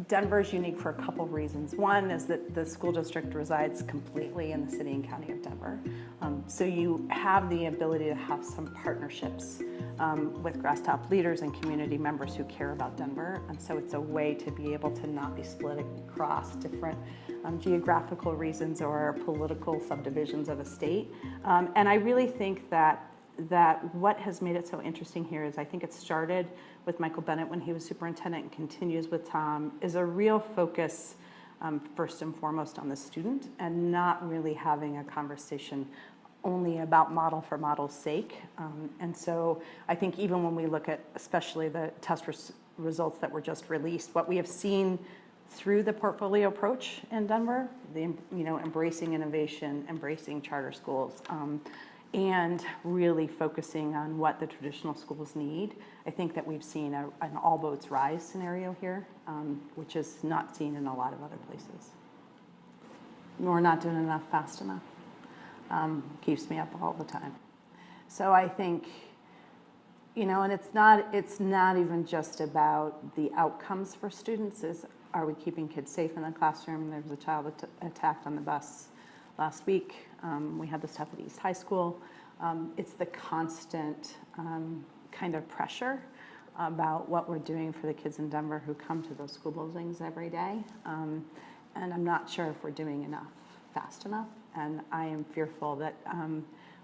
Denver is unique for a couple reasons. One is that the school district resides completely in the city and county of Denver. So you have the ability to have some partnerships with Grasstop leaders and community members who care about Denver. And so it's a way to be able to not be split across different geographical reasons or political subdivisions of a state. And I really think that what has made it so interesting here is I think it started with Michael Bennett when he was superintendent and continues with Tom, is a real focus first and foremost on the student and not really having a conversation only about model for model's sake. And so I think even when we look at especially the test results that were just released, what we have seen through the portfolio approach in Denver, embracing innovation, embracing charter schools, and really focusing on what the traditional schools need. I think that we've seen an all boats rise scenario here, which is not seen in a lot of other places. We're not doing enough fast enough. Keeps me up all the time. So I think, and it's not even just about the outcomes for students, are we keeping kids safe in the classroom? There was a child attacked on the bus last week. We had this stuff at East High School. It's the constant kind of pressure about what we're doing for the kids in Denver who come to those school buildings every day. And I'm not sure if we're doing enough fast enough. And I am fearful that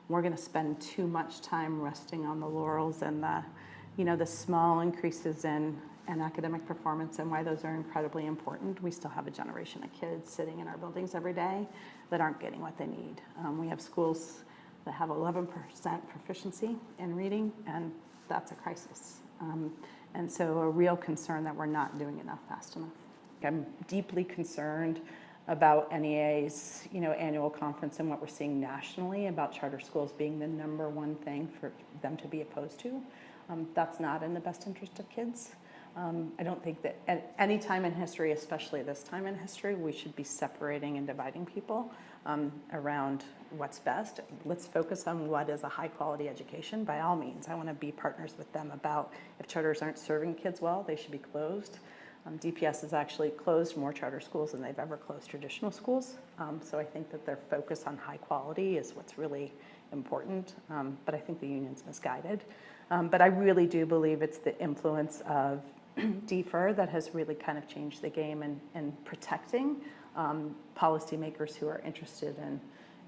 we're going to spend too much time resting on the laurels and the small increases in academic performance and why those are incredibly important. We still have a generation of kids sitting in our buildings every day that aren't getting what they need. We have schools that have 11% proficiency in reading, and that's a crisis. And so a real concern that we're not doing enough fast enough. I'm deeply concerned about NEA's annual conference and what we're seeing nationally about charter schools being the #1 thing for them to be opposed to. That's not in the best interest of kids. I don't think that at any time in history, especially this time in history, we should be separating and dividing people around what's best. Let's focus on what is a high quality education. By all means, I want to be partners with them about if charters aren't serving kids well, they should be closed. DPS has actually closed more charter schools than they've ever closed traditional schools. So I think that their focus on high quality is what's really important. But I think the union's misguided. But I really do believe it's the influence of defer that has really kind of changed the game in protecting policymakers who are interested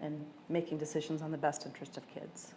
in making decisions on the best interest of kids.